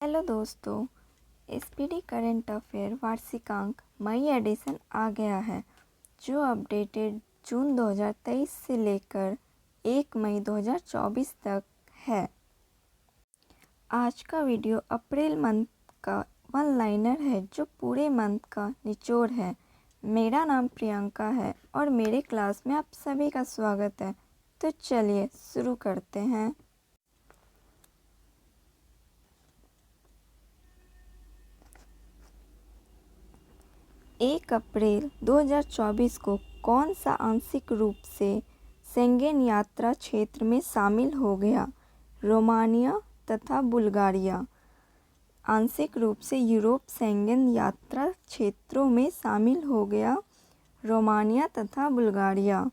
Hello दोस्तों, SPD current affair वार्षिकांक मई addition आ गया है जो अपडेटेड जून 2023 से लेकर 1 मई 2024 तक है। आज का वीडियो अप्रैल मंथ का वन लाइनर है जो पूरे मंथ का निचोड़ है। मेरा नाम प्रियंका है और मेरे क्लास में आप सभी का स्वागत है। तो चलिए शुरू करते हैं। 1 अप्रैल 2024 को कौन सा आंशिक रूप से शेंगेन यात्रा क्षेत्र में शामिल हो गया? रोमानिया तथा बुल्गारिया। आंशिक रूप से यूरोप शेंगेन यात्रा क्षेत्रों में शामिल हो गया रोमानिया तथा बुल्गारिया।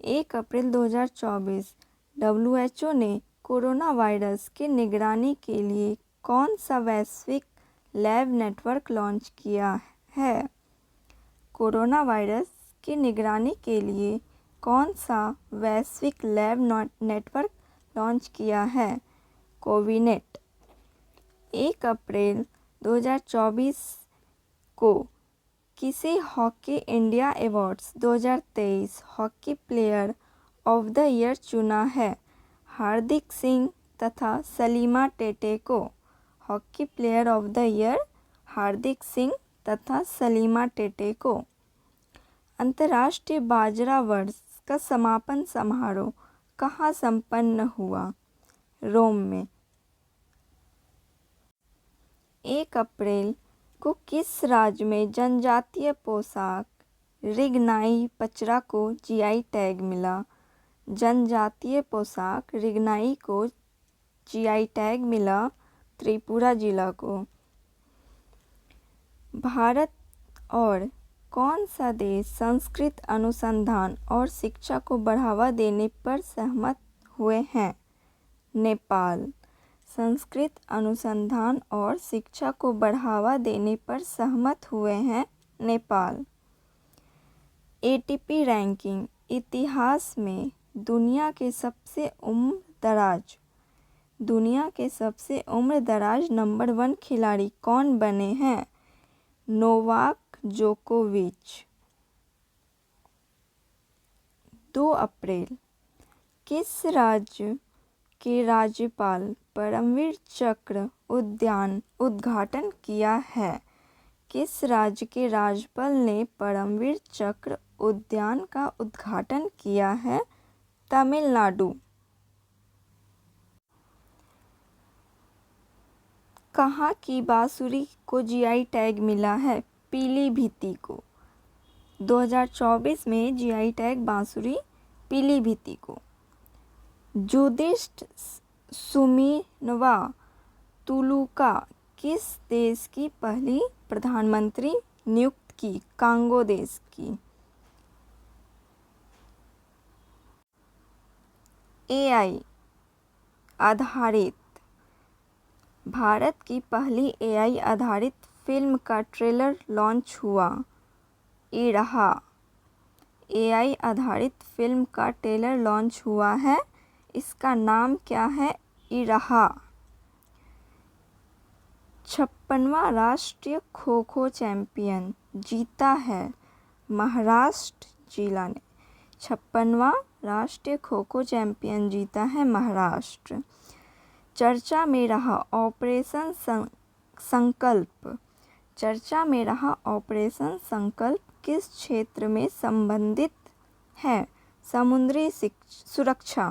1 अप्रैल 2024 WHO ने कोरोना वायरस की निगरानी के लिए कौन सा वैश्विक लैब नेटवर्क लॉन्च किया है? कोरोना वायरस की निगरानी के लिए कौन सा वैश्विक लैब नेटवर्क लॉन्च किया है? कोविनेट। 1 अप्रैल 2024 को किसे hockey India awards 2023 hockey player of the year चुना है? हार्दिक सिंह तथा सलीमा टेटे को। Hockey player of the year Hardik Singh तथा सलीमा टेटे को। अंतर्राष्ट्रीय बाजरा वर्ष का समापन समारोह कहाँ संपन्न हुआ? रोम में। 1 अप्रैल को किस राज्य में जनजातीय पोशाक रिगनाई पचरा को जीआई टैग मिला? जनजातीय पोशाक रिगनाई को जीआई टैग मिला त्रिपुरा जिला को। भारत और कौन सा देश संस्कृत अनुसंधान और शिक्षा को बढ़ावा देने पर सहमत हुए हैं? नेपाल। संस्कृत अनुसंधान और शिक्षा को बढ़ावा देने पर सहमत हुए हैं नेपाल। एटीपी रैंकिंग इतिहास में दुनिया के सबसे उम्र दराज नंबर 1 खिलाड़ी कौन बने हैं? नोवाक जोकोविच। 2 अप्रैल किस राज्य के राज्यपाल परमवीर चक्र उद्यान उद्घाटन किया है? किस राज्य के राज्यपाल ने परमवीर चक्र उद्यान का उद्घाटन किया है? तमिलनाडु। कहाँ की बांसुरी को जीआई टैग मिला है? पीलीभीती को। 2024 में जीआई टैग बांसुरी पीलीभीती को। जुदिश सुमिनवा तुलुका किस देश की पहली प्रधानमंत्री नियुक्त की? कांगो देश की। एआई आधारित भारत की पहली एआई आधारित फिल्म का ट्रेलर लॉन्च हुआ। इरहा। एआई आधारित फिल्म का ट्रेलर लॉन्च हुआ है। इसका नाम क्या है? इरहा। 56वां राष्ट्रीय खो खो चैंपियन जीता है महाराष्ट्र जिला ने। 56वां राष्ट्रीय खो खो चैंपियन जीता है महाराष्ट्र। चर्चा में रहा ऑपरेशन संकल्प। चर्चा में रहा ऑपरेशन संकल्प किस क्षेत्र में संबंधित है? समुद्री सुरक्षा।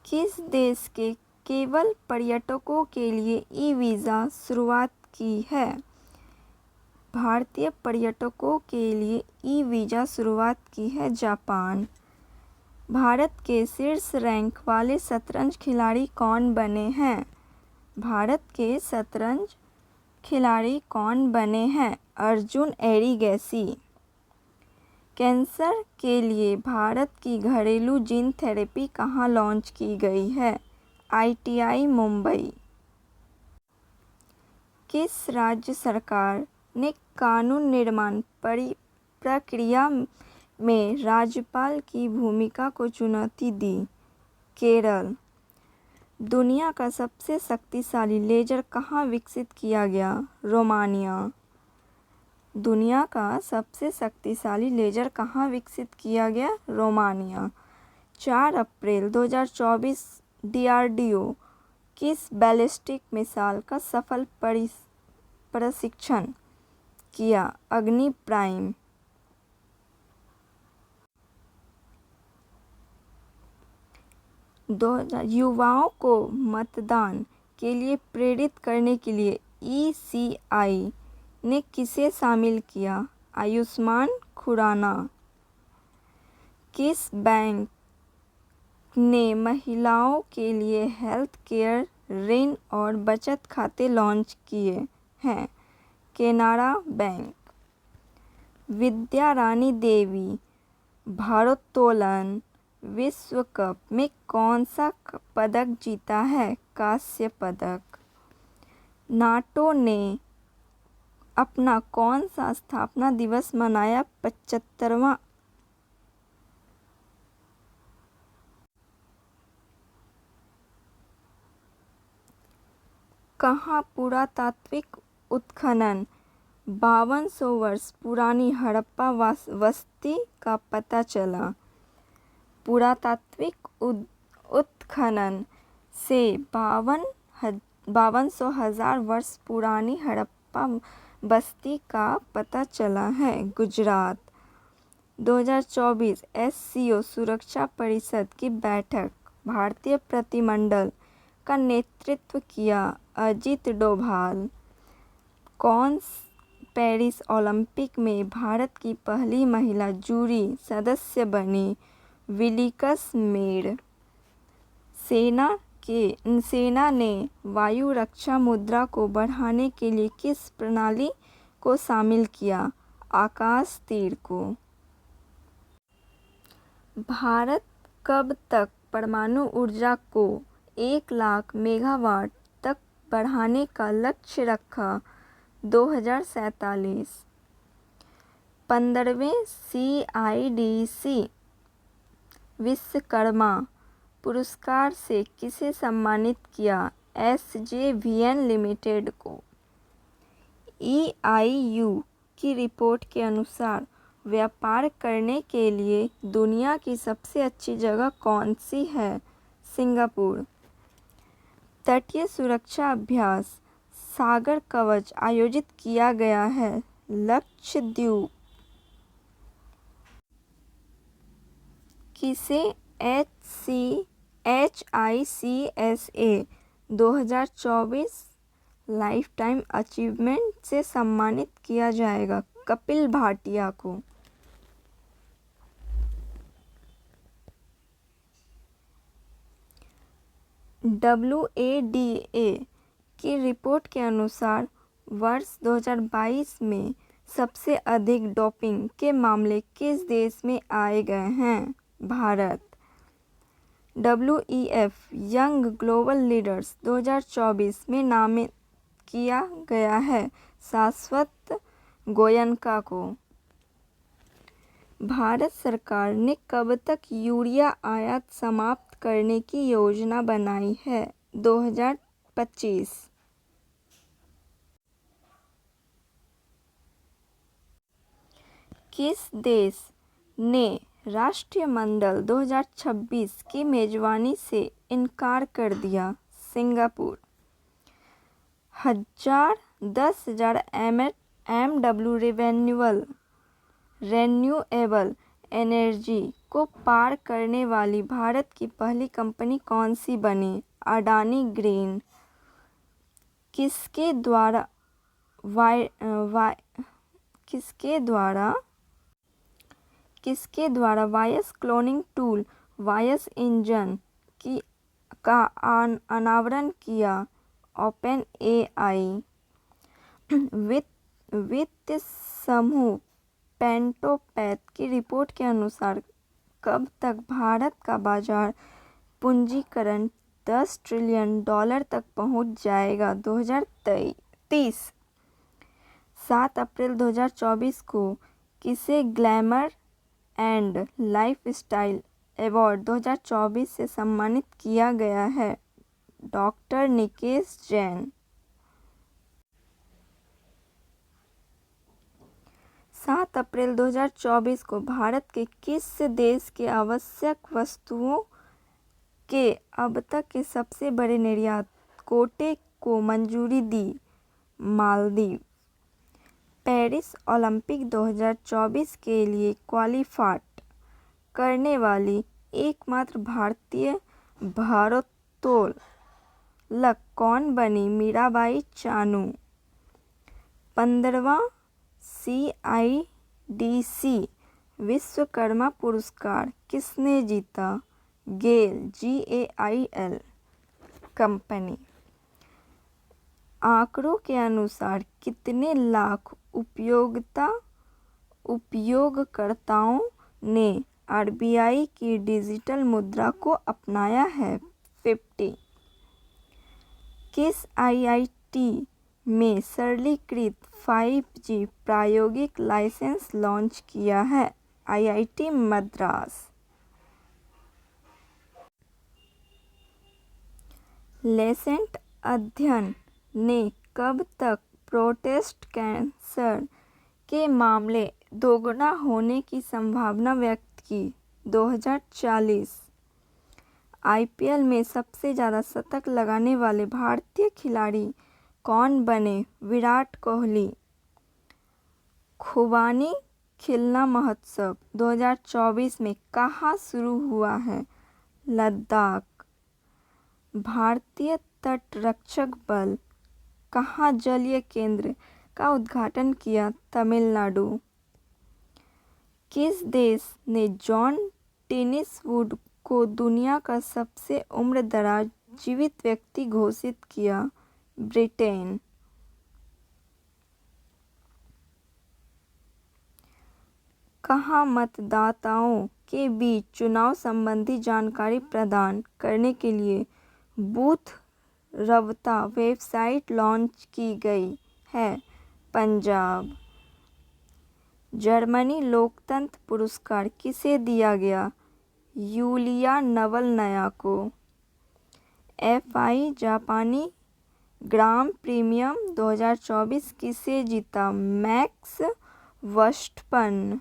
किस देश के केवल पर्यटकों के लिए ई वीज़ा शुरुआत की है? भारतीय पर्यटकों के लिए ई वीज़ा शुरुआत की है जापान। भारत के शीर्ष रैंक वाले शतरंज खिलाड़ी कौन बने हैं? भारत के शतरंज खिलाड़ी कौन बने हैं? अर्जुन एरिगैसी। कैंसर के लिए भारत की घरेलू जीन थेरेपी कहाँ लॉन्च की गई है? आईटीआई मुंबई। किस राज्य सरकार ने कानून निर्माण प्रक्रिया में राज्यपाल की भूमिका को चुनौती दी? केरल। दुनिया का सबसे शक्तिशाली लेज़र कहाँ विकसित किया गया? रोमानिया। दुनिया का सबसे शक्तिशाली लेज़र कहाँ विकसित किया गया? रोमानिया। 4 अप्रैल 2024 DRDO किस बैलिस्टिक मिसाइल का सफल प्रशिक्षण किया? अग्नि प्राइम। युवाओं को मतदान के लिए प्रेरित करने के लिए ECI ने किसे शामिल किया? आयुष्मान खुराना। किस बैंक ने महिलाओं के लिए हेल्थ केयर ऋण और बचत खाते लॉन्च किए हैं? केनरा बैंक। विद्यारानी देवी भारोत्तोलन विश्व कप में कौन सा पदक जीता है? कांस्य पदक। नाटो ने अपना कौन सा स्थापना दिवस मनाया? 75वां। कहाँ पुरातात्विक उत्खनन 5200 वर्ष पुरानी हड़प्पा बस्ती का पता चला? पुरातात्विक उत्खनन से 5200 वर्ष पुरानी हड़प्पा बस्ती का पता चला है। गुजरात। 2024 SCO सुरक्षा परिषद की बैठक भारतीय प्रतिनिधिमंडल का नेतृत्व किया? अजित डोभाल। पेरिस ओलंपिक में भारत की पहली महिला जूरी सदस्य बनी? विलिकस मेड। सेना ने वायु रक्षा मुद्रा को बढ़ाने के लिए किस प्रणाली को शामिल किया? आकाश तीर को। भारत कब तक परमाणु ऊर्जा को 1 लाख मेगावाट तक बढ़ाने का लक्ष्य रखा? 2047। 15वें CIDC विश्वकर्मा पुरस्कार से किसे सम्मानित किया? SJVN लिमिटेड को। EIU की रिपोर्ट के अनुसार व्यापार करने के लिए दुनिया की सबसे अच्छी जगह कौन सी है? सिंगापुर। तटीय सुरक्षा अभ्यास सागर कवच आयोजित किया गया है? लक्षद्वीप। किसे HICSA 2024 लाइफटाइम अचीवमेंट से सम्मानित किया जाएगा? कपिल भाटिया को। WADA की रिपोर्ट के अनुसार वर्ष 2022 में सबसे अधिक डोपिंग के मामले किस देश में आए गए हैं? Bharat. WEF young global leaders 2024 में नामित किया गया है? शाश्वत गोयनका को। भारत सरकार ने कब तक यूरिया आयात समाप्त करने की योजना बनाई है? 2025। किस देश ने राष्ट्रमंडल 2026 की मेजबानी से इनकार कर दिया? सिंगापुर। 10,000 MW रिन्यूएबल एनर्जी को पार करने वाली भारत की पहली कंपनी कौन सी बनी? अडानी ग्रीन। किसके द्वारा voice cloning tool voice engine का अनावरण किया? OpenAI। वित्त समूह पेंटोपैथ की रिपोर्ट के अनुसार कब तक भारत का बाजार पूंजीकरण $10 ट्रिलियन तक पहुंच जाएगा? 2030। 7 अप्रैल 2024 को किसे ग्लैमर एंड लाइफस्टाइल अवार्ड 2024 से सम्मानित किया गया है? डॉक्टर निकेश जैन। 7 अप्रैल 2024 को भारत के किस देश के आवश्यक वस्तुओं के अब तक के सबसे बड़े निर्यात कोटे को मंजूरी दी? मालदीव। पेरिस ओलंपिक 2024 के लिए क्वालीफाई करने वाली एकमात्र भारतीय भारोत्तोलक कौन बनी? मीराबाई चानू। 15वां CIDC विश्वकर्मा पुरस्कार किसने जीता? GAIL company. आंकड़ों के अनुसार कितने लाख उपयोगकर्ताओं ने RBI की डिजिटल मुद्रा को अपनाया है? 50। किस IIT में सरलीकृत 5G प्रायोगिक लाइसेंस लॉन्च किया है? IIT मद्रास। लेसेंट अध्ययन ने कब तक प्रोस्टेट कैंसर के मामले दोगुना होने की संभावना व्यक्त की? 2040। IPL में सबसे ज़्यादा शतक लगाने वाले भारतीय खिलाड़ी कौन बने? विराट कोहली। खुबानी खिलना महोत्सव 2024 में कहाँ शुरू हुआ है? लद्दाख। भारतीय तटरक्षक बल कहाँ जलीय केंद्र का उद्घाटन किया? तमिलनाडु। किस देश ने जॉन टेनिसवुड को दुनिया का सबसे उम्रदराज जीवित व्यक्ति घोषित किया? ब्रिटेन। कहाँ मतदाताओं के बीच चुनाव संबंधी जानकारी प्रदान करने के लिए बूथ रवता वेबसाइट लॉन्च की गई है? पंजाब। जर्मनी लोकतंत्र पुरस्कार किसे दिया गया? यूलिया नवलनया को। FI जापानी ग्रांड प्रीमियम 2024 किसे जीता? Max Verstappen.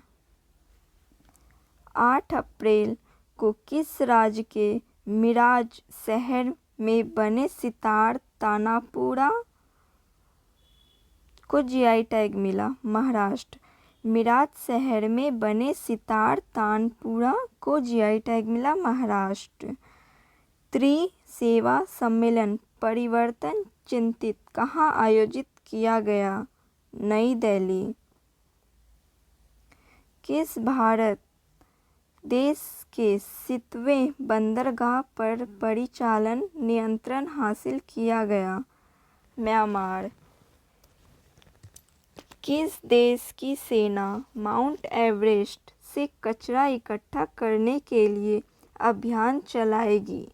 8 अप्रैल को किस राज्य के मिराज शहर में बने सितार तानपुरा को GI टैग मिला? महाराष्ट्र। मिराज शहर में बने सितार तानपुरा को GI टैग मिला? महाराष्ट्र। त्रिसेवा सम्मेलन परिवर्तन चिंतित कहाँ आयोजित किया गया? नई दिल्ली। किस भारत देश के 7वें बंदरगाह पर परिचालन नियंत्रण हासिल किया गया? म्यांमार। किस देश की सेना माउंट एवरेस्ट से कचरा इकट्ठा करने के लिए अभियान चलाएगी?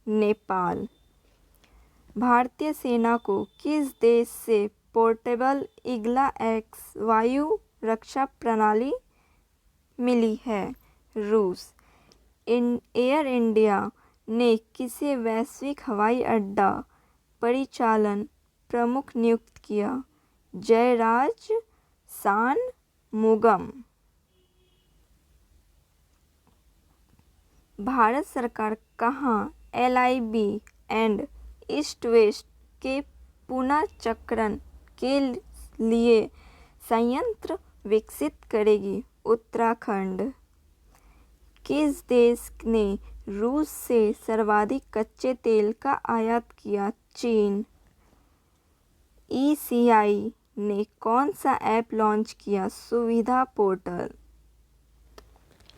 नेपाल। भारतीय सेना को किस देश से पोर्टेबल ईगल-X वायु रक्षा प्रणाली मिली है? रूस। एयर इंडिया ने किसे वैश्विक हवाई अड्डा परिचालन प्रमुख नियुक्त किया? जयराज शानमुगम। भारत सरकार कहाँ LIB एंड ईस्ट वेस्ट के पुनर्चक्रण के लिए संयंत्र विकसित करेगी? उत्तराखंड। किस देश ने रूस से सर्वाधिक कच्चे तेल का आयात किया? चीन। ECI ने कौन सा ऐप लॉन्च किया? सुविधा पोर्टल।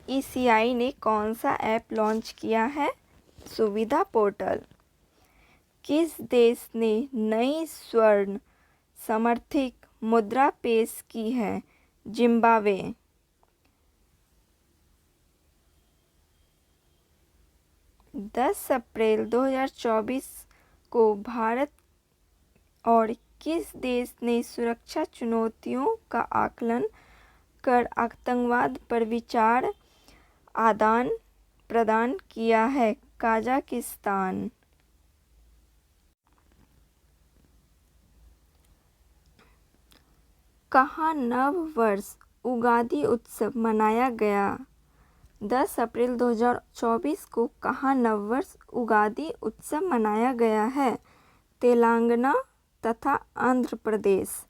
ECI ने कौन सा ऐप लॉन्च किया है? सुविधा पोर्टल। किस देश ने नई स्वर्ण समर्थित मुद्रा पेश की है? जिम्बाब्वे। 10 अप्रैल 2024 को भारत और किस देश ने सुरक्षा चुनौतियों का आकलन कर आतंकवाद पर विचार आदान प्रदान किया है? कजाकिस्तान। कहाँ नव वर्ष उगादि उत्सव मनाया गया? 10 अप्रैल 2024 को कहाँ नववर्ष उगादि उत्सव मनाया गया है? तेलंगाना तथा Andhra Pradesh.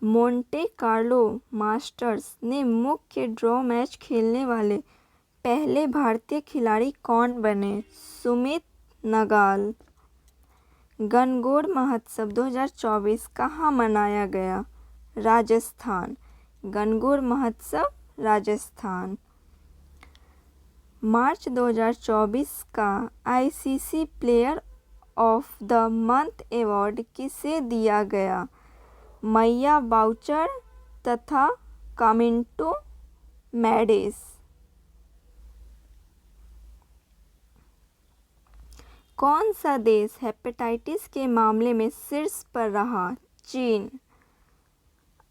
Monte Carlo masters में मुख्य ड्रॉ मैच खेलने वाले पहले भारतीय खिलाड़ी कौन बने? सुमित नागल। गणगौर महोत्सव 2024 कहाँ मनाया गया? राजस्थान। गणगौर महोत्सव राजस्थान। मार्च 2024 का ICC player of the month award किसे दिया गया? मैया बाउचर तथा कामिंटो मैडिस। कौन सा देश हेपेटाइटिस के मामले में शीर्ष पर रहा? चीन।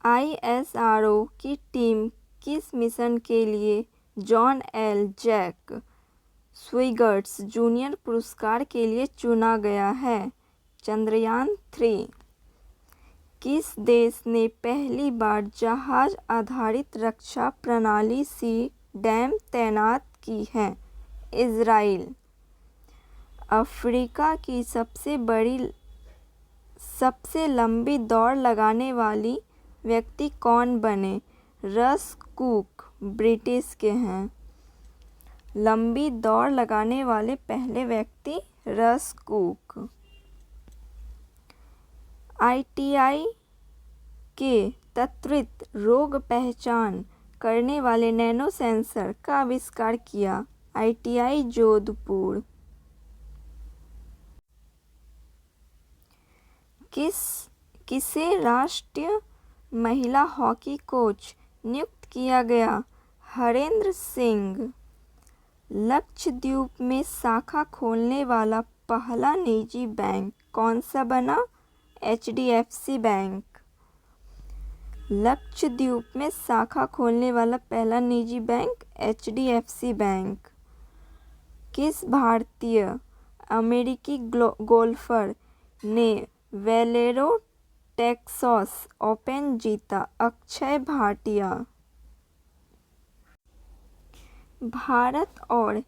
आईएसआरओ की टीम किस मिशन के लिए जॉन एल जैक स्विगर्ट्स जूनियर पुरस्कार के लिए चुना गया है? चंद्रयान 3। किस देश ने पहली बार जहाज आधारित रक्षा प्रणाली सी डैम तैनात की है? इजराइल। अफ्रीका की सबसे लंबी दौड़ लगाने वाली व्यक्ति कौन बने? रस कुक ब्रिटिश के हैं। लंबी दौड़ लगाने वाले पहले व्यक्ति रस कुक। आईटीआई के त्वरित रोग पहचान करने वाले नैनो सेंसर का आविष्कार किया? आईटीआई जोधपुर। किसे राष्ट्रीय महिला हॉकी कोच नियुक्त किया गया? हरेंद्र सिंह। लक्षद्वीप में शाखा खोलने वाला पहला निजी बैंक कौन सा बना? HDFC bank. लक्षद्वीप में शाखा खोलने वाला पहला निजी बैंक एचडीएफसी बैंक। किस भारतीय अमेरिकी गोल्फर ने वेलेरो टेक्सास ओपन जीता? अक्षय भाटिया। भारत और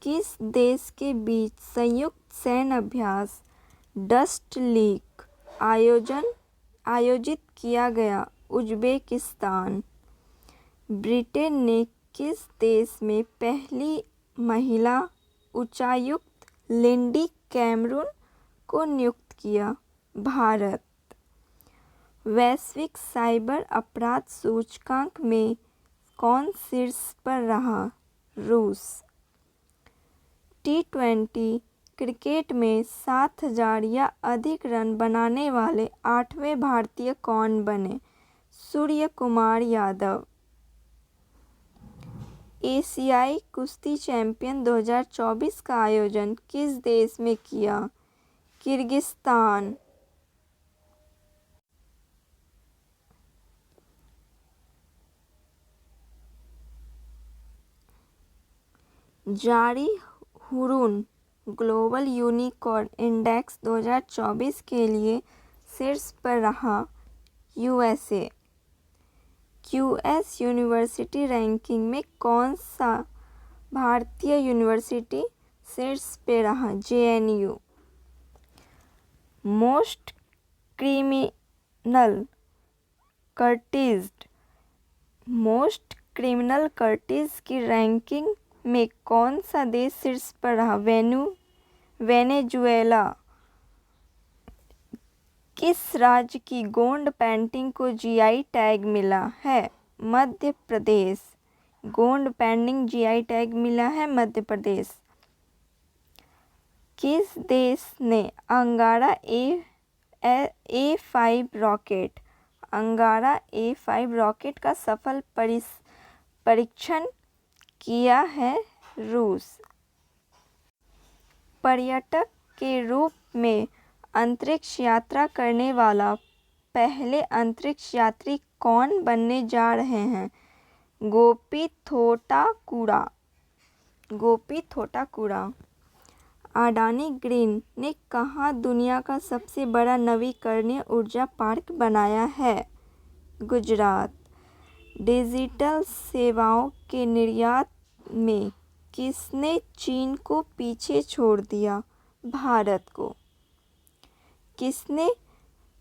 किस देश के बीच संयुक्त सैन्य अभ्यास डस्ट लीक आयोजित किया गया? उज्बेकिस्तान। ब्रिटेन ने किस देश में पहली महिला उच्चायुक्त लिंडी कैमरून को नियुक्त किया? भारत। वैश्विक साइबर अपराध सूचकांक में कौन शीर्ष पर रहा? रूस। टी20 क्रिकेट में 7,000 या अधिक रन बनाने वाले 8वें भारतीय कौन बने? सूर्य कुमार यादव। एशियाई कुश्ती चैंपियन 2024 का आयोजन किस देश में किया? किर्गिस्तान। जारी हुरून ग्लोबल यूनिकॉर्न इंडेक्स 2024 के लिए शीर्ष पर रहा? यूएसए। क्यूएस यूनिवर्सिटी रैंकिंग में कौन सा भारतीय यूनिवर्सिटी शीर्ष पे रहा? जेएनयू। मोस्ट क्रिमिनल कर्टिज की रैंकिंग में कौन सा देश शीर्ष पर रहा? वेनेजुएला। किस राज्य की गोंड पेंटिंग को जीआई टैग मिला है? Madhya Pradesh. Gond painting GI tag मिला है मध्य प्रदेश। किस देश ने अंगारा A5 रॉकेट का सफल परीक्षण किया है? रूस। पर्यटक के रूप में अंतरिक्ष यात्रा करने वाला पहले अंतरिक्ष यात्री कौन बनने जा रहे हैं? गोपी थोटाकुड़ा। अडानी ग्रीन ने कहाँ दुनिया का सबसे बड़ा नवीकरणीय ऊर्जा पार्क बनाया है? गुजरात। डिजिटल सेवाओं के निर्यात में किसने चीन को पीछे छोड़ दिया? भारत को। किसने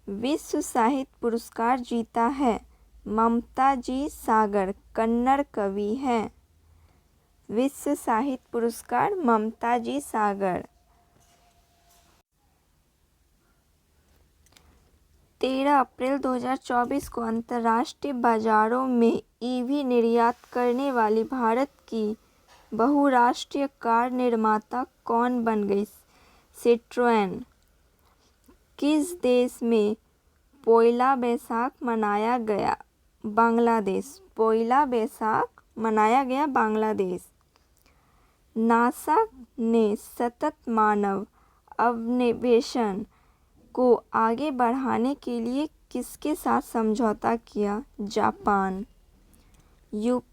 विश्व साहित्य पुरस्कार जीता है? ममताजी सागर कन्नड़ कवि हैं। विश्व साहित्य पुरस्कार ममताजी सागर। 13 अप्रैल 2024 को अंतर्राष्ट्रीय बाजारों में ईवी निर्यात करने वाली भारत की बहुराष्ट्रीय कार निर्माता कौन बन गई? सिट्रोएन। किस देश में पोइला बैसाख मनाया गया? बांग्लादेश। पोइला बैसाख मनाया गया बांग्लादेश। नासा ने सतत मानव अन्वेषण को आगे बढ़ाने के लिए किसके साथ समझौता किया? जापान।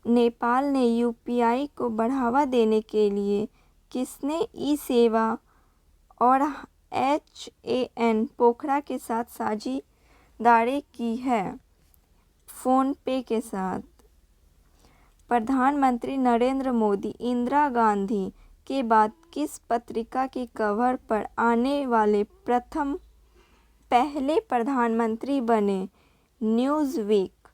नेपाल ने यूपीआई को बढ़ावा देने के लिए किसने ई सेवा और HAN पोखरा के साथ साझेदारी की है? फोन पे के साथ। प्रधानमंत्री नरेंद्र मोदी इंदिरा गांधी के बाद किस पत्रिका के कवर पर आने वाले पहले प्रधानमंत्री बने? न्यूज़वीक।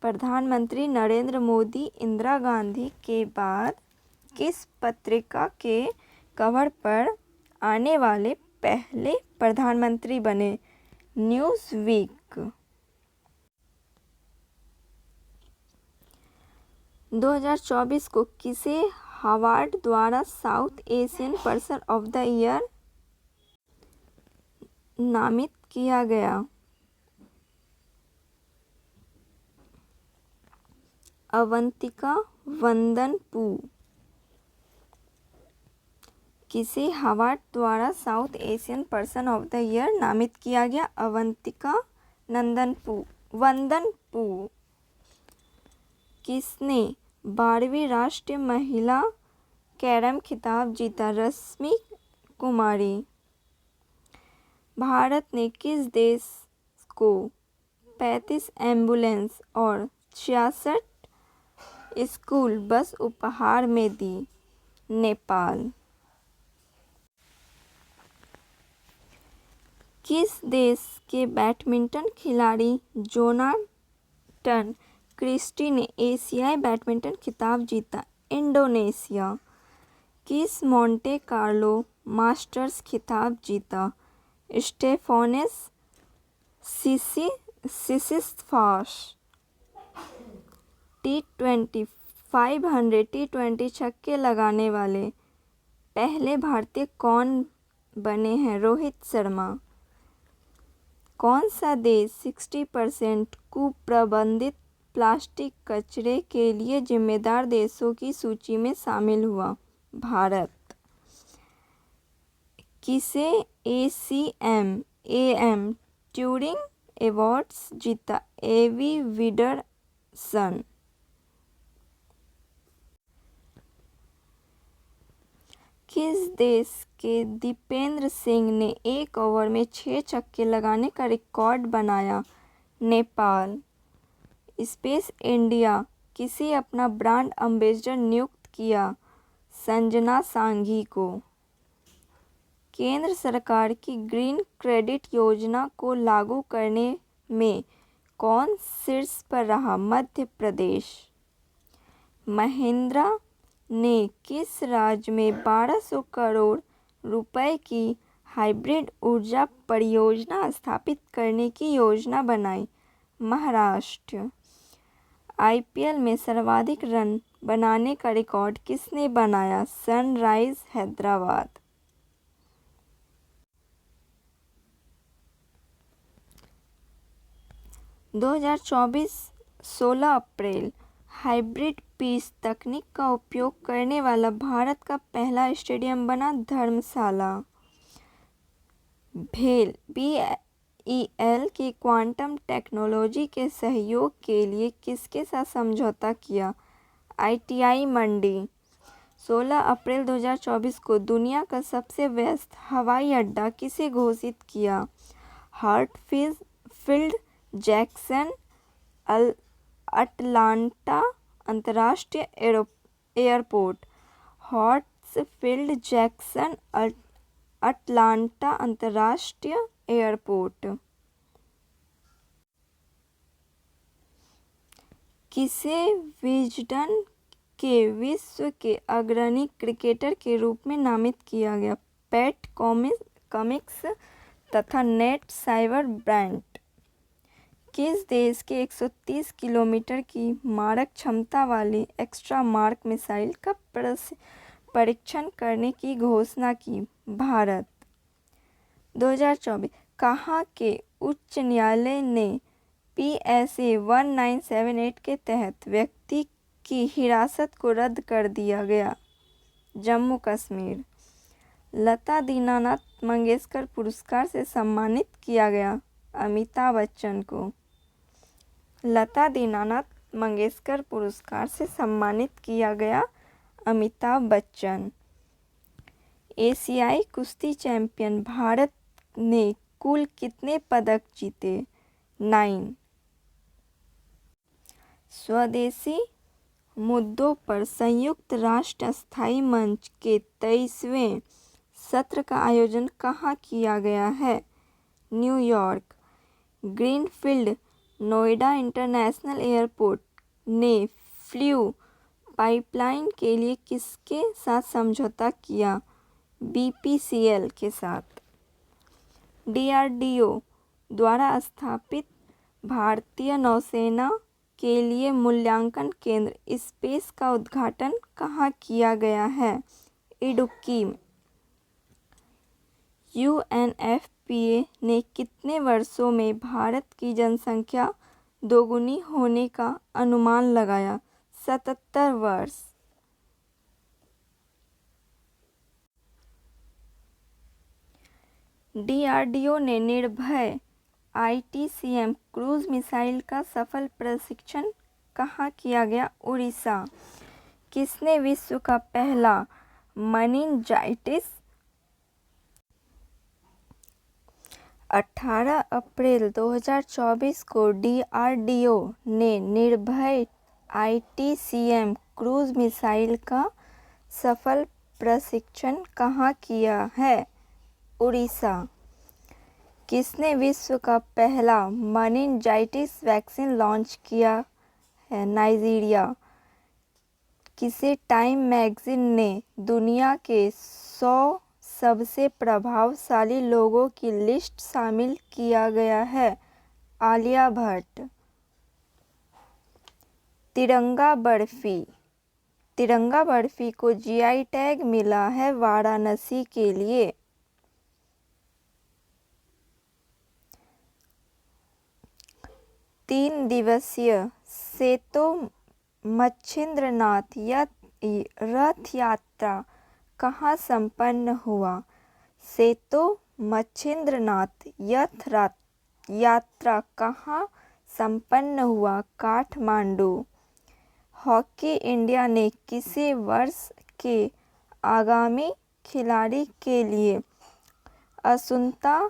प्रधानमंत्री नरेंद्र मोदी इंदिरा गांधी के बाद किस पत्रिका के कवर पर आने वाले पहले प्रधानमंत्री बने? न्यूज़वीक। 2024 को किसे हार्वर्ड द्वारा south Asian person of the year नामित किया गया? अवंतिका वंदनपू। किसे हार्वर्ड द्वारा south Asian person of the year नामित किया गया? अवंतिका वंदनपू। किसने 12वीं राष्ट्रीय महिला कैरम खिताब जीता? रश्मि कुमारी। भारत ने किस देश को 35 एम्बुलेंस और 66 स्कूल बस उपहार में दी? नेपाल। किस देश के बैडमिंटन खिलाड़ी जोनाथन क्रिस्टी ने एशियाई बैडमिंटन खिताब जीता? इंडोनेशिया। किस मोंटे कार्लो मास्टर्स खिताब जीता? स्टेफानोस सिसिफास। T20 500 T20 छक्के लगाने वाले पहले भारतीय कौन बने हैं? रोहित शर्मा। कौन सा देश 60% कुप्रबंधित प्लास्टिक कचरे के लिए जिम्मेदार देशों की सूची में शामिल हुआ? भारत। किसे AM ट्यूरिंग अवार्ड्स जीता? एवी विडरसन। किस देश के दीपेंद्र सिंह ने एक ओवर में 6 छक्के लगाने का रिकॉर्ड बनाया? नेपाल। स्पेस इंडिया किसे अपना ब्रांड एम्बेसडर नियुक्त किया? संजना सांघी को। केंद्र सरकार की ग्रीन क्रेडिट योजना को लागू करने में कौन शीर्ष पर रहा? मध्य प्रदेश। महिंद्रा ने किस राज्य में 1200 करोड़ रुपए की हाइब्रिड ऊर्जा परियोजना स्थापित करने की योजना बनाई? महाराष्ट्र। IPL में सर्वाधिक रन बनाने का रिकॉर्ड किसने बनाया? सनराइज हैदराबाद। 2024 16 अप्रैल। हाइब्रिड पिच तकनीक का उपयोग करने वाला भारत का पहला स्टेडियम बना धर्मशाला। भेल BEL के क्वांटम टेक्नोलॉजी के सहयोग के लिए किसके साथ समझौता किया? ITI मंडी। 16 अप्रैल 2024 को दुनिया का सबसे व्यस्त हवाई अड्डा किसे घोषित किया? हार्टफील्ड जैक्सन अटलांटा अंतर्राष्ट्रीय एयरपोर्ट, हार्ट्सफील्ड जैक्सन अटलांटा अंतर्राष्ट्रीय एयरपोर्ट। किसे विजडन के विश्व के अग्रणी क्रिकेटर के रूप में नामित किया गया? पैट कमिंस तथा नेट साइबर ब्रांट। किस देश के 130 किलोमीटर की मारक क्षमता वाली एक्स्ट्रा मार्क मिसाइल का परीक्षण करने की घोषणा की? भारत। 2024 कहाँ के उच्च न्यायालय ने PSA 1978 के तहत व्यक्ति की हिरासत को रद्द कर दिया गया? जम्मू कश्मीर। लता दीनानाथ मंगेशकर पुरस्कार से सम्मानित किया गया? अमिताभ बच्चन को। लता दीनानाथ मंगेशकर पुरस्कार से सम्मानित किया गया? अमिताभ बच्चन। एशियाई कुश्ती चैंपियन भारत ने कुल कितने पदक जीते? 9। स्वदेशी मुद्दों पर संयुक्त राष्ट्र अस्थायी मंच के 23वें सत्र का आयोजन कहाँ किया गया है? New York. Greenfield Noida international airport ने फ्लू पाइपलाइन के लिए किसके साथ समझौता किया? BPCL के साथ। DRDO द्वारा स्थापित भारतीय नौसेना के लिए मूल्यांकन केंद्र स्पेस का उद्घाटन कहाँ किया गया है? इडुक्की। UNFPA ने कितने वर्षों में भारत की जनसंख्या दोगुनी होने का अनुमान लगाया? 77 वर्ष। DRDO ने निर्भय ITCM क्रूज मिसाइल का सफल परीक्षण कहाँ किया गया? उड़ीसा। किसने विश्व का पहला मेनिंजाइटिस 18 अप्रैल 2024 को DRDO ने निर्भय ITCM क्रूज मिसाइल का सफल परीक्षण कहाँ किया है? उड़ीसा। किसने विश्व का पहला मेनिंजाइटिस वैक्सीन लॉन्च किया है? नाइजीरिया। किसे टाइम मैगजीन ने दुनिया के 100 सबसे प्रभावशाली लोगों की लिस्ट शामिल किया गया है? आलिया भट्ट। तिरंगा बर्फी। तिरंगा बर्फी को GI टैग मिला है वाराणसी के लिए। तीन दिवसीय सेतो मच्छिंद्रनाथ रथ यात्रा कहाँ संपन्न हुआ? सेतो मच्छिंद्रनाथ यात्रा कहाँ संपन्न हुआ? काठमांडू। हॉकी इंडिया ने किसे वर्ष के आगामी खिलाड़ी के लिए असुंता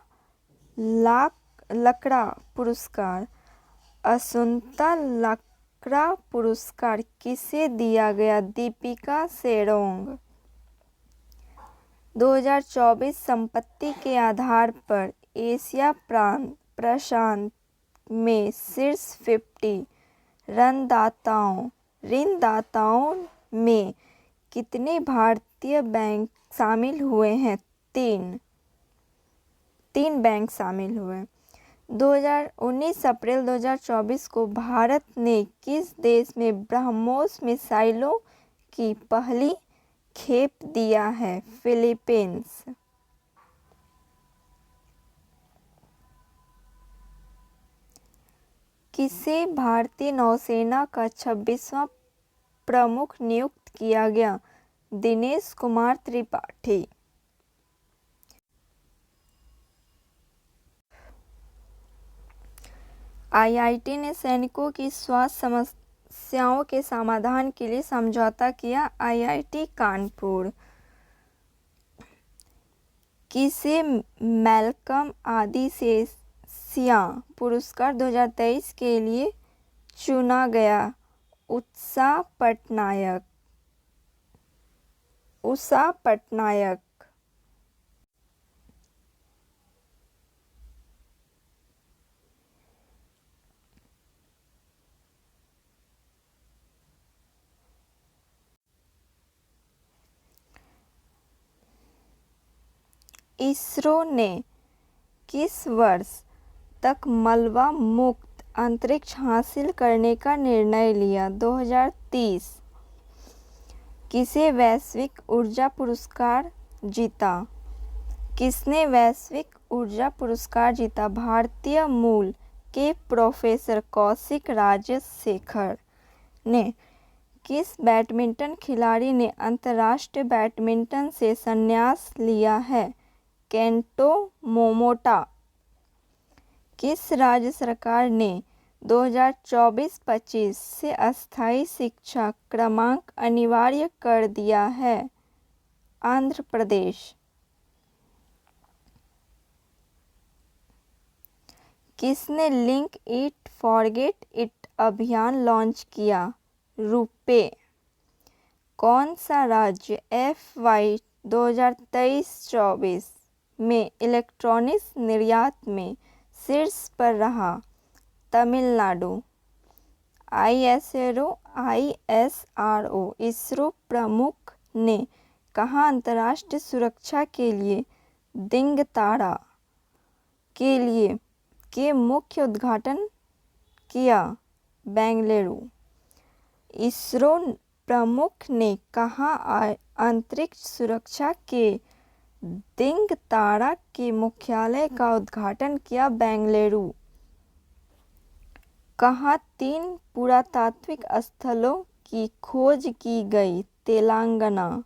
लकड़ा पुरस्कार किसे दिया गया? दीपिका सेरोंग। 2024 संपत्ति के आधार पर एशिया प्रशांत में शीर्ष 50 ऋणदाताओं में कितने भारतीय बैंक शामिल हुए हैं? 3 बैंक शामिल हुए। 19 अप्रैल 2024 को भारत ने किस देश में ब्रह्मोस मिसाइलों की पहली खेप दिया है? फिलीपींस। किसे भारतीय नौसेना का 26वां प्रमुख नियुक्त किया गया? दिनेश कुमार त्रिपाठी। IIT ने सैनिकों की स्वास्थ्य समस्याओं के समाधान के लिए समझौता किया? IIT कानपुर। किसे मैल्कम आदिसेसिया पुरस्कार 2023 के लिए चुना गया? उषा पटनायक। उषा पटनायक। इसरो ने किस वर्ष तक मलबा मुक्त अंतरिक्ष हासिल करने का निर्णय लिया? 2030। किसे वैश्विक ऊर्जा पुरस्कार जीता? किसने वैश्विक ऊर्जा पुरस्कार जीता? भारतीय मूल के प्रोफेसर कौशिक राजशेखर ने। किस बैडमिंटन खिलाड़ी ने अंतर्राष्ट्रीय बैडमिंटन से संन्यास लिया है? Kento Momota. किस राज्य सरकार ने 2024-25 से अस्थायी शिक्षा क्रमांक अनिवार्य कर दिया है? आंध्र प्रदेश। किसने लिंक इट फॉरगेट इट अभियान लॉन्च किया? रुपे। कौन सा राज्य FY 2023-24 में इलेक्ट्रॉनिक्स निर्यात में शीर्ष पर रहा? तमिलनाडु। ISRO इसरो प्रमुख ने कहाँ अंतर्राष्ट्रीय सुरक्षा के लिए दिंग तारा के मुख्य उद्घाटन किया? बेंगलुरु। इसरो प्रमुख ने कहाँ अंतरिक्ष सुरक्षा के दिंग तारा के मुख्यालय का उद्घाटन किया? बेंगलुरु। कहाँ 3 पुरातात्विक स्थलों की खोज की गई? तेलंगाना।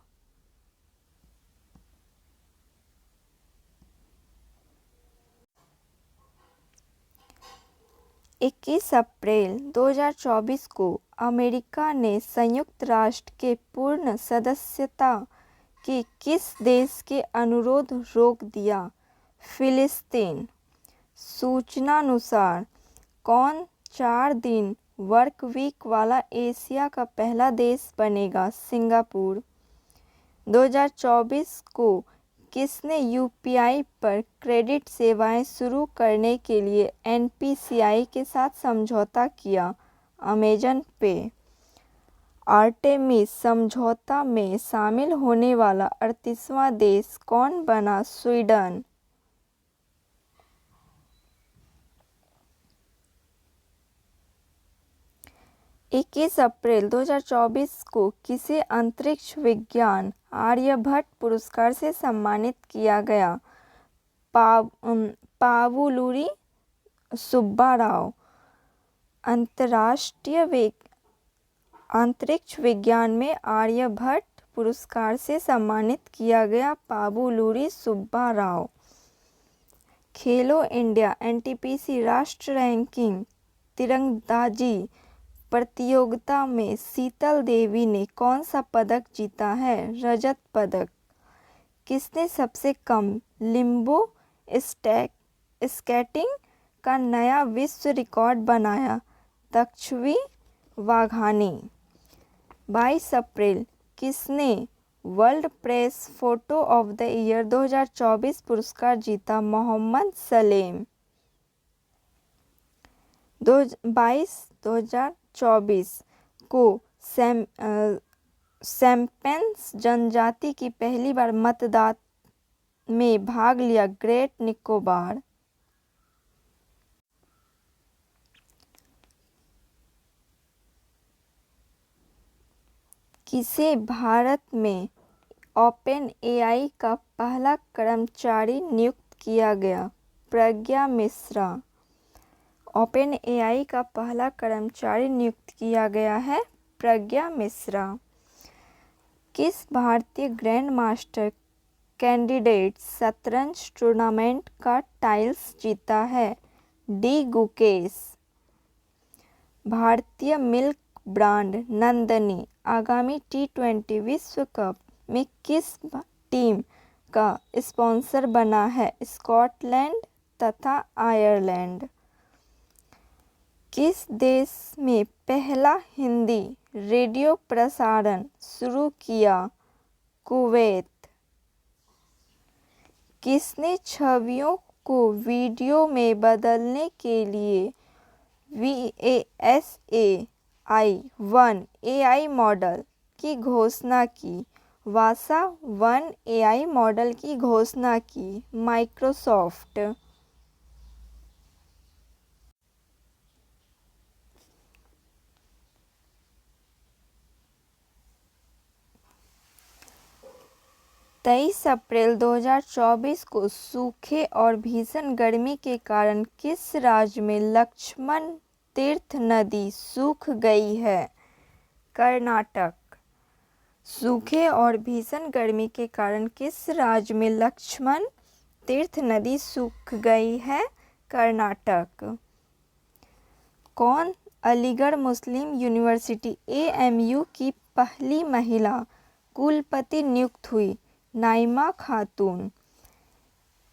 21 अप्रैल 2024 को अमेरिका ने संयुक्त राष्ट्र के पूर्ण सदस्यता के किस देश के अनुरोध रोक दिया? फिलिस्तीन। सूचनानुसार कौन 4 दिन वर्क वीक वाला एशिया का पहला देश बनेगा? सिंगापुर। 2024 को किसने UPI पर क्रेडिट सेवाएं शुरू करने के लिए NPCI के साथ समझौता किया? अमेज़न पे। आर्टेमिस समझौता में शामिल होने वाला 38वां देश कौन बना? स्वीडन। 21 अप्रैल 2024 को किसे अंतरिक्ष विज्ञान आर्यभट्ट पुरस्कार से सम्मानित किया गया? पावुलुरी सुब्बाराव। अंतर्राष्ट्रीय अंतरिक्ष विज्ञान में आर्यभट्ट पुरस्कार से सम्मानित किया गया पावुलुरी सुब्बाराव। खेलो इंडिया NTPC राष्ट्रीय रैंकिंग तीरंदाजी प्रतियोगिता में शीतल देवी ने कौन सा पदक जीता है? रजत पदक। किसने सबसे कम लिम्बो स्केटिंग का नया विश्व रिकॉर्ड बनाया? तक्षवी वाघानी। 22 अप्रैल किसने world press photo of the year 2024 पुरस्कार जीता? मोहम्मद सलेम। 22/2024 को सैम्पेन्स जनजाति की पहली बार मतदान में भाग लिया? ग्रेट निकोबार। किसे भारत में OpenAI का पहला कर्मचारी नियुक्त किया गया? प्रज्ञा मिश्रा। OpenAI का पहला कर्मचारी नियुक्त किया गया है प्रज्ञा मिश्रा। किस भारतीय ग्रैंड मास्टर कैंडिडेट शतरंज टूर्नामेंट का टाइटल जीता है? डी गुकेश। भारतीय मिल्क ब्रांड नंदनी आगामी T20 विश्व कप में किस टीम का स्पॉन्सर बना है? स्कॉटलैंड तथा आयरलैंड। किस देश में पहला हिंदी रेडियो प्रसारण शुरू किया? कुवैत। किसने छवियों को वीडियो में बदलने के लिए VASA-1 AI मॉडल की घोषणा की? वासा 1 AI मॉडल की घोषणा की माइक्रोसॉफ्ट। तेईस अप्रैल 2024 को सूखे और भीषण गर्मी के कारण किस राज्य में लक्ष्मण तीर्थ नदी सूख गई है? कर्नाटक। सूखे और भीषण गर्मी के कारण किस राज्य में लक्ष्मण तीर्थ नदी सूख गई है? कर्नाटक। कौन अलीगढ़ मुस्लिम यूनिवर्सिटी AMU की पहली महिला कुलपति नियुक्त हुई? नाइमा खातून।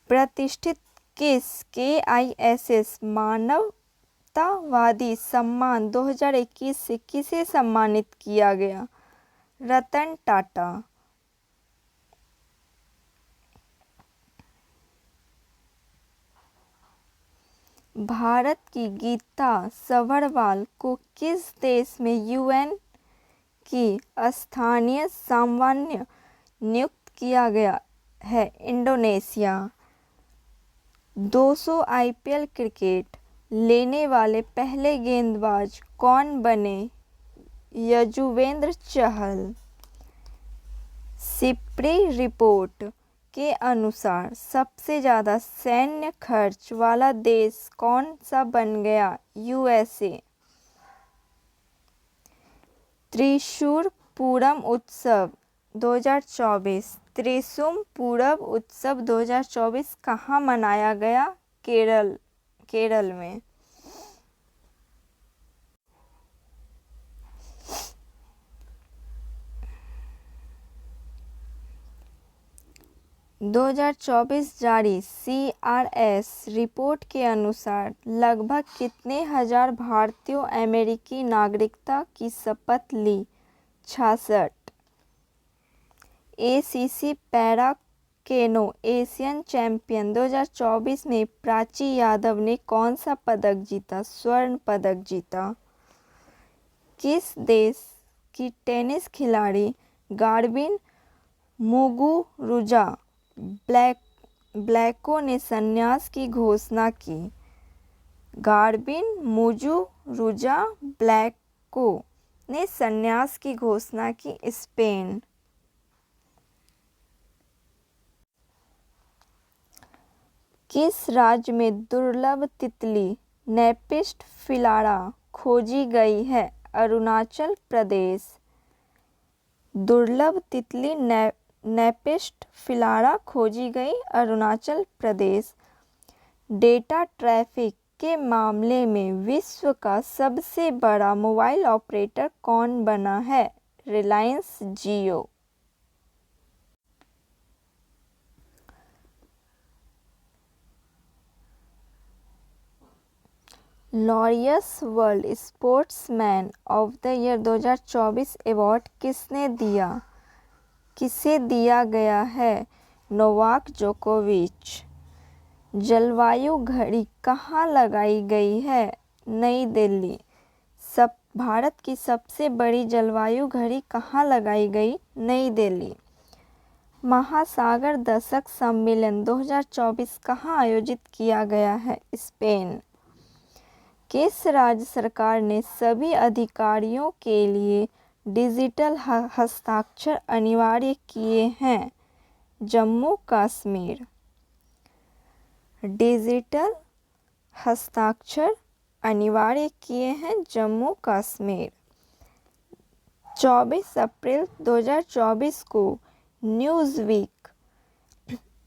प्रतिष्ठित किस KISS मानवतावादी सम्मान 2021 से किसे सम्मानित किया गया? रतन टाटा। भारत की गीता सभरवाल को किस देश में UN की स्थानीय समन्वय नियुक्त किया गया है? इंडोनेशिया। 200 IPL क्रिकेट लेने वाले पहले गेंदबाज कौन बने? यजुवेंद्र चहल। सिप्री रिपोर्ट के अनुसार सबसे ज़्यादा सैन्य खर्च वाला देश कौन सा बन गया? USA। त्रिशूर पूरम उत्सव 2024 त्रिशूर पूरब उत्सव 2024 कहाँ मनाया गया? केरल में। – 2024 जारी CRS रिपोर्ट के अनुसार लगभग कितने हजार भारतीयों अमेरिकी नागरिकता की शपथ ली? 66। ACC पैरा केनो एशियन चैंपियन 2024 में प्राची यादव ने कौन सा पदक जीता? स्वर्ण पदक जीता। किस देश की टेनिस खिलाड़ी गार्बिन मुगुरुजा ब्लैको ने संन्यास की घोषणा की? गार्बिन मुगुरुजा ब्लैको ने संन्यास की घोषणा की। स्पेन। किस राज्य में दुर्लभ तितली नेपिस्ट फिलारा खोजी गई है? अरुणाचल प्रदेश। दुर्लभ तितली नेपिस्ट फिलारा खोजी गई अरुणाचल प्रदेश। डेटा ट्रैफिक के मामले में विश्व का सबसे बड़ा मोबाइल ऑपरेटर कौन बना है? Reliance Jio. Laureus world sportsman of the year 2024 award किसे दिया गया है? नोवाक जोकोविच। जलवायु घड़ी कहाँ लगाई गई है? नई दिल्ली। भारत की सबसे बड़ी जलवायु घड़ी कहाँ लगाई गई? नई दिल्ली। महासागर दशक सम्मेलन 2024 कहाँ आयोजित किया गया है? स्पेन। किस राज्य सरकार ने सभी अधिकारियों के लिए डिजिटल हस्ताक्षर अनिवार्य किए हैं? जम्मू कश्मीर। डिजिटल हस्ताक्षर अनिवार्य किए हैं जम्मू कश्मीर। 24 अप्रैल 2024 को न्यूज़वीक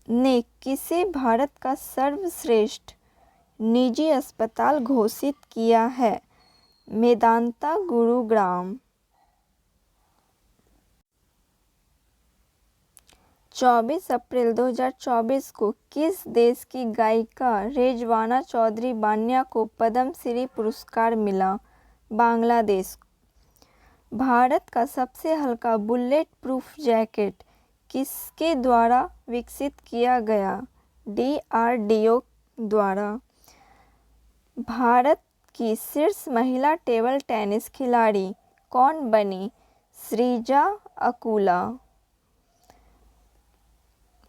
ने किसे भारत का सर्वश्रेष्ठ निजी अस्पताल घोषित किया है? मेदांता गुरुग्राम। 24 अप्रैल 2024 को किस देश की गायिका रिजवाना चौधरी बानिया को पद्म श्री पुरस्कार मिला? बांग्लादेश। भारत का सबसे हल्का बुलेट प्रूफ जैकेट किसके द्वारा विकसित किया गया? DRDO द्वारा। भारत की शीर्ष महिला टेबल टेनिस खिलाड़ी कौन बनी? श्रीजा अकुला।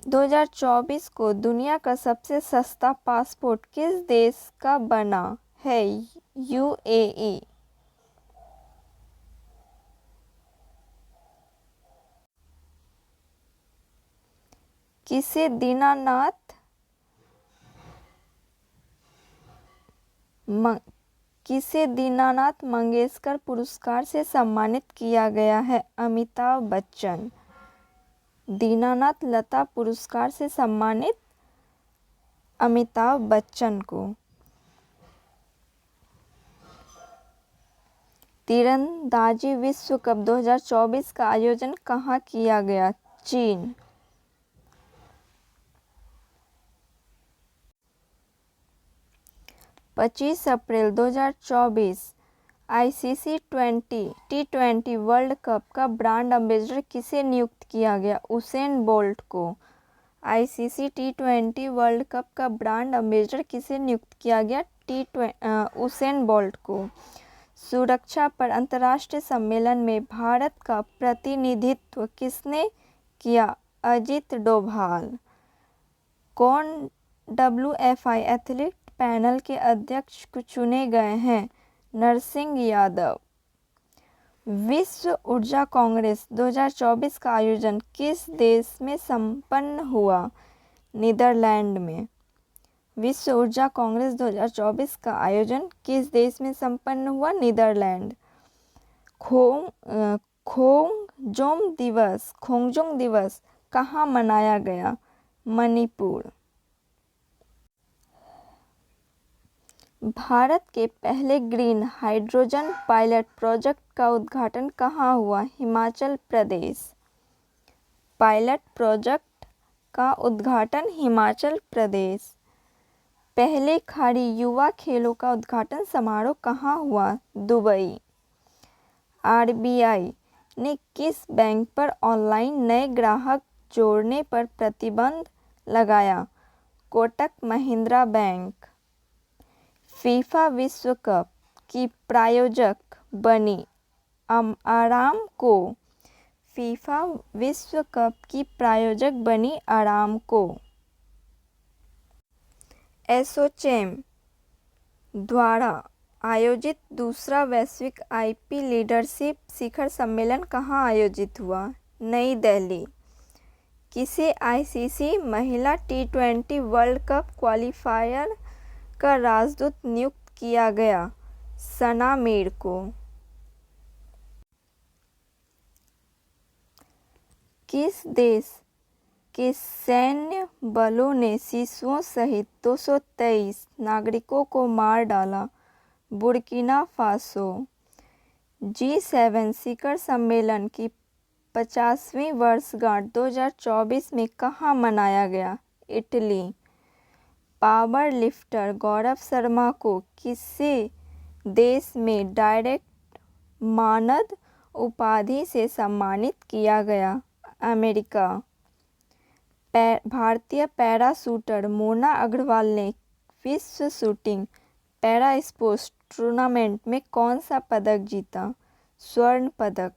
2024 को दुनिया का सबसे सस्ता पासपोर्ट किस देश का बना है? UAE। किसे दीनानाथ मंगेशकर पुरस्कार से सम्मानित किया गया है? अमिताभ बच्चन। दीनानाथ लता पुरस्कार से सम्मानित अमिताभ बच्चन को। तीरंदाजी विश्व कप 2024 का आयोजन कहाँ किया गया? चीन। पच्चीस अप्रैल 2024 ICC T20 वर्ल्ड कप का ब्रांड एम्बेसडर किसे नियुक्त किया गया? उसेन बोल्ट को। ICC T20 वर्ल्ड कप का ब्रांड एम्बेसडर किसे नियुक्त किया गया? उसेन बोल्ट को। सुरक्षा पर अंतर्राष्ट्रीय सम्मेलन में भारत का प्रतिनिधित्व किसने किया? अजित डोभाल। कौन WFI एथलीट पैनल के अध्यक्ष चुने गए हैं? नरसिंह यादव। विश्व ऊर्जा कांग्रेस 2024 का आयोजन किस देश में संपन्न हुआ? नीदरलैंड में। विश्व ऊर्जा कांग्रेस 2024 का आयोजन किस देश में संपन्न हुआ? नीदरलैंड। खोंगजोंग दिवस कहाँ मनाया गया? मणिपुर। भारत के पहले ग्रीन हाइड्रोजन पायलट प्रोजेक्ट का उद्घाटन कहाँ हुआ? हिमाचल प्रदेश। पायलट प्रोजेक्ट का उद्घाटन हिमाचल प्रदेश। पहले खाड़ी युवा खेलों का उद्घाटन समारोह कहाँ हुआ? दुबई। RBI ने किस बैंक पर ऑनलाइन नए ग्राहक जोड़ने पर प्रतिबंध लगाया? कोटक महिंद्रा बैंक। फीफा विश्व कप की प्रायोजक बनी अरामको। फीफा विश्व कप की प्रायोजक बनी अरामको। एसोचैम द्वारा आयोजित दूसरा वैश्विक IP लीडरशिप शिखर सम्मेलन कहाँ आयोजित हुआ? नई दिल्ली। किसे ICC महिला T20 वर्ल्ड कप क्वालिफायर का राजदूत नियुक्त किया गया? सना मीर को। किस देश के सैन्य बलों ने शिशुओं सहित 223 नागरिकों को मार डाला? Burkina Faso. G7 शिखर सम्मेलन की 50वीं वर्षगांठ 2024 में कहाँ मनाया गया? Italy. Power lifter Gaurav Sharma को किसी देश में डायरेक्ट मानद उपाधि से सम्मानित किया गया? अमेरिका। भारतीय पैरा शूटर मोना अग्रवाल ने विश्व शूटिंग पैरा स्पोर्ट्स टूर्नामेंट में कौन सा पदक जीता? स्वर्ण पदक।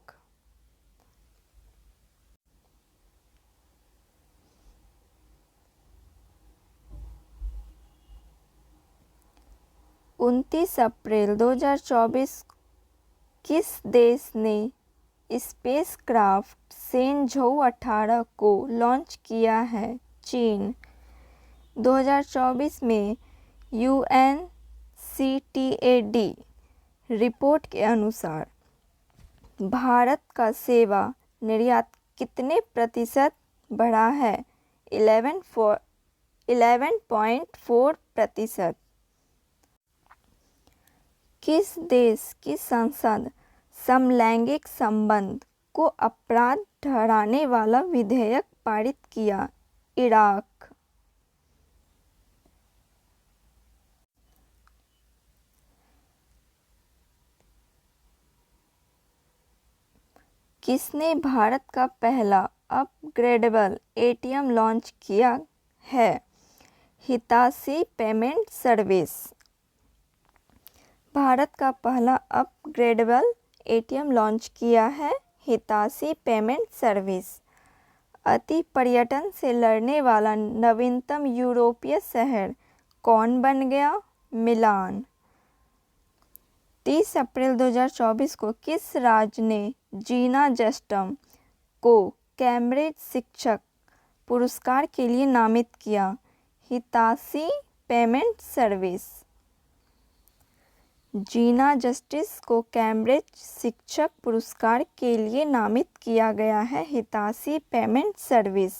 उनतीस अप्रैल 2024 किस देश ने स्पेसक्राफ्ट शेनझोउ 18 को लॉन्च किया है? चीन। 2024 में UNCTAD रिपोर्ट के अनुसार भारत का सेवा निर्यात कितने प्रतिशत बढ़ा है? 11.4%। किस देश की संसद समलैंगिक संबंध को अपराध ठहराने वाला विधेयक पारित किया? इराक। किसने भारत का पहला अपग्रेडेबल एटीएम लॉन्च किया है? Hitachi payment service. भारत का पहला अपग्रेडेबल एटीएम लॉन्च किया है हिताची पेमेंट सर्विस। अति पर्यटन से लड़ने वाला नवीनतम यूरोपीय शहर कौन बन गया? मिलान। 30 अप्रैल 2024 को किस राज्य ने जीना जस्टम को कैम्ब्रिज शिक्षक पुरस्कार के लिए नामित किया? Hitachi payment service. Gina Justice को कैम्ब्रिज शिक्षक पुरस्कार के लिए नामित किया गया है हिताची पेमेंट सर्विस।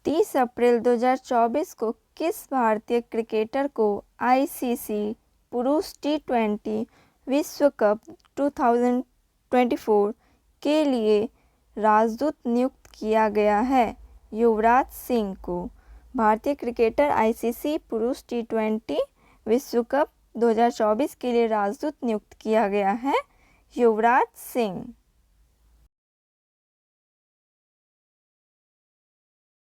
30 अप्रैल 2024 को किस भारतीय क्रिकेटर को आईसीसी पुरुष टी20 विश्व कप 2024 के लिए राजदूत नियुक्त किया गया है? युवराज सिंह को। भारतीय क्रिकेटर आईसीसी पुरुष टी20 विश्व कप 2024 के लिए राजदूत नियुक्त किया गया है? युवराज सिंह।